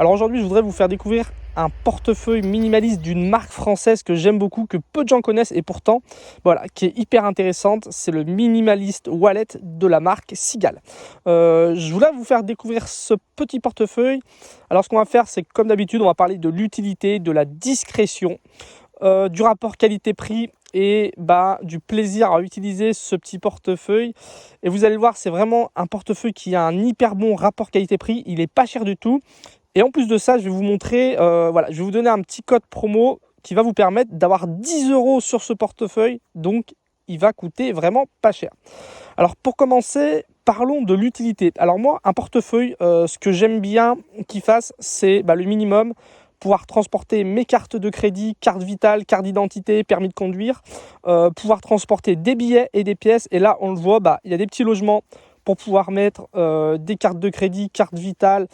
Alors aujourd'hui, je voudrais vous faire découvrir un portefeuille minimaliste d'une marque française que j'aime beaucoup, que peu de gens connaissent et pourtant, voilà, qui est hyper intéressante. C'est le Minimalist Wallet de la marque Seagal. Je voulais vous faire découvrir ce petit portefeuille. Alors ce qu'on va faire, c'est que comme d'habitude, on va parler de l'utilité, de la discrétion, du rapport qualité-prix et du plaisir à utiliser ce petit portefeuille. Et vous allez le voir, c'est vraiment un portefeuille qui a un hyper bon rapport qualité-prix. Il n'est pas cher du tout. Et en plus de ça, je vais vous montrer, je vais vous donner un petit code promo qui va vous permettre d'avoir 10 € sur ce portefeuille. Donc, il va coûter vraiment pas cher. Alors, pour commencer, parlons de l'utilité. Alors moi, un portefeuille, ce que j'aime bien qu'il fasse, c'est le minimum. Pouvoir transporter mes cartes de crédit, carte vitale, carte d'identité, permis de conduire. Pouvoir transporter des billets et des pièces. Et là, on le voit, il y a des petits logements pour pouvoir mettre des cartes de crédit, carte vitale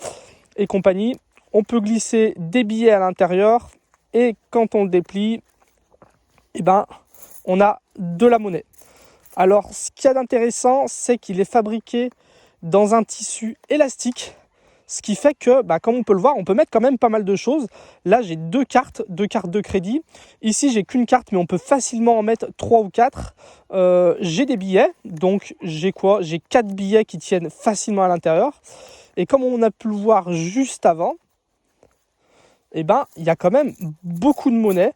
et compagnie. On peut glisser des billets à l'intérieur et quand on le déplie, on a de la monnaie. Alors ce qu'il y a d'intéressant, c'est qu'il est fabriqué dans un tissu élastique, ce qui fait que, comme on peut le voir, on peut mettre quand même pas mal de choses. Là, j'ai deux cartes de crédit. Ici, j'ai qu'une carte, mais on peut facilement en mettre 3 ou 4. J'ai des billets, donc j'ai quoi? J'ai 4 billets qui tiennent facilement à l'intérieur. Et comme on a pu le voir juste avant, il y a quand même beaucoup de monnaie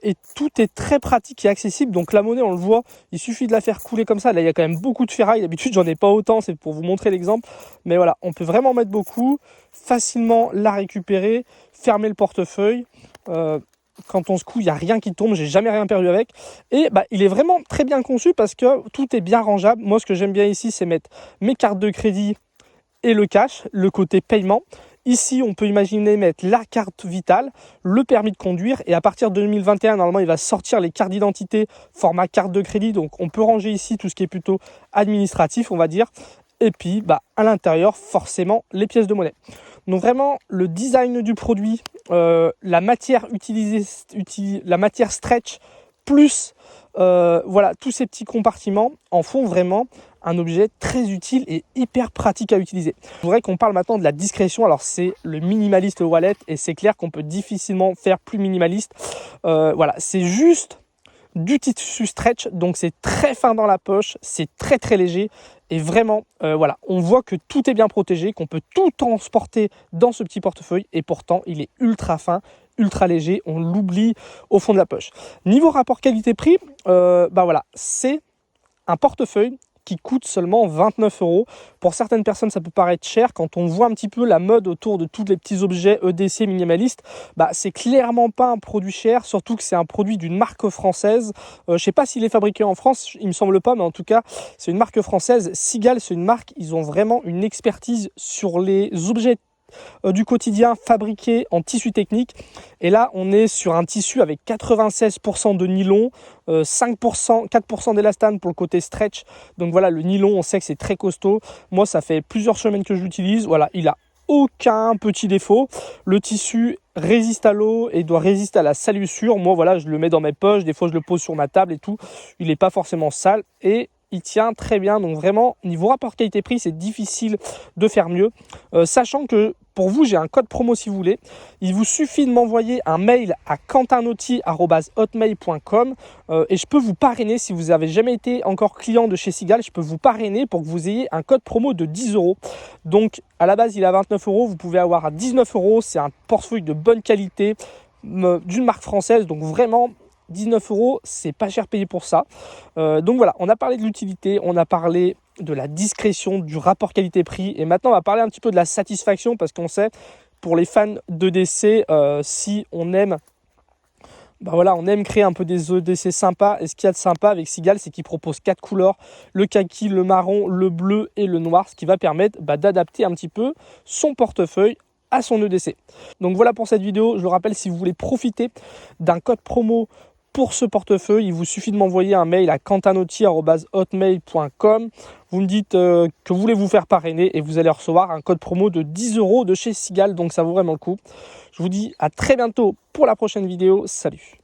et tout est très pratique et accessible. Donc la monnaie, on le voit, il suffit de la faire couler comme ça. Là, il y a quand même beaucoup de ferraille. D'habitude, j'en ai pas autant, c'est pour vous montrer l'exemple. Mais voilà, on peut vraiment mettre beaucoup, facilement la récupérer, fermer le portefeuille. Quand on secoue, il n'y a rien qui tombe, j'ai jamais rien perdu avec. Et il est vraiment très bien conçu parce que tout est bien rangeable. Moi, ce que j'aime bien ici, c'est mettre mes cartes de crédit et le cash, le côté paiement. Ici, on peut imaginer mettre la carte vitale, le permis de conduire. Et à partir de 2021, normalement, il va sortir les cartes d'identité format carte de crédit. Donc, on peut ranger ici tout ce qui est plutôt administratif, on va dire. Et puis, à l'intérieur, forcément, les pièces de monnaie. Donc, vraiment, le design du produit, la matière utilisée, la matière stretch, plus tous ces petits compartiments en font vraiment un objet très utile et hyper pratique à utiliser. Je voudrais qu'on parle maintenant de la discrétion. Alors c'est le minimaliste wallet et c'est clair qu'on peut difficilement faire plus minimaliste. C'est juste du tissu stretch, donc c'est très fin dans la poche, c'est très très léger et vraiment on voit que tout est bien protégé, qu'on peut tout transporter dans ce petit portefeuille et pourtant il est ultra fin, ultra léger, on l'oublie au fond de la poche. Niveau rapport qualité-prix, c'est un portefeuille qui coûte seulement 29 €. Pour certaines personnes, ça peut paraître cher. Quand on voit un petit peu la mode autour de tous les petits objets EDC minimalistes, c'est clairement pas un produit cher, surtout que c'est un produit d'une marque française. Je sais pas s'il est fabriqué en France, il me semble pas, mais en tout cas, c'est une marque française. Seagal, c'est une marque, ils ont vraiment une expertise sur les objets du quotidien fabriqué en tissu technique. Et là, on est sur un tissu avec 96% de nylon, 4% d'élastane pour le côté stretch. Donc voilà, le nylon, on sait que c'est très costaud. Moi, ça fait plusieurs semaines que je l'utilise. Voilà, il a aucun petit défaut. Le tissu résiste à l'eau et doit résister à la salissure. Moi, je le mets dans mes poches. Des fois, je le pose sur ma table et tout. Il n'est pas forcément sale et il tient très bien. Donc vraiment, niveau rapport qualité-prix, c'est difficile de faire mieux. Sachant que pour vous, j'ai un code promo si vous voulez. Il vous suffit de m'envoyer un mail à quentinauty@hotmail.com et je peux vous parrainer si vous n'avez jamais été encore client de chez Seagal. Je peux vous parrainer pour que vous ayez un code promo de 10 €. Donc à la base, il est à 29 €. Vous pouvez avoir à 19 €. C'est un portefeuille de bonne qualité d'une marque française. Donc vraiment, 19 €, c'est pas cher payé pour ça. Donc voilà, on a parlé de l'utilité, on a parlé de la discrétion, du rapport qualité-prix. Et maintenant, on va parler un petit peu de la satisfaction parce qu'on sait, pour les fans d'EDC, si on aime, on aime créer un peu des EDC sympas. Et ce qu'il y a de sympa avec Seagal, c'est qu'il propose 4 couleurs, le kaki, le marron, le bleu et le noir, ce qui va permettre d'adapter un petit peu son portefeuille à son EDC. Donc voilà pour cette vidéo. Je le rappelle, si vous voulez profiter d'un code promo pour ce portefeuille, il vous suffit de m'envoyer un mail à quentinauty@hotmail.com. Vous me dites que vous voulez vous faire parrainer et vous allez recevoir un code promo de 10 € de chez Seagal. Donc ça vaut vraiment le coup. Je vous dis à très bientôt pour la prochaine vidéo. Salut!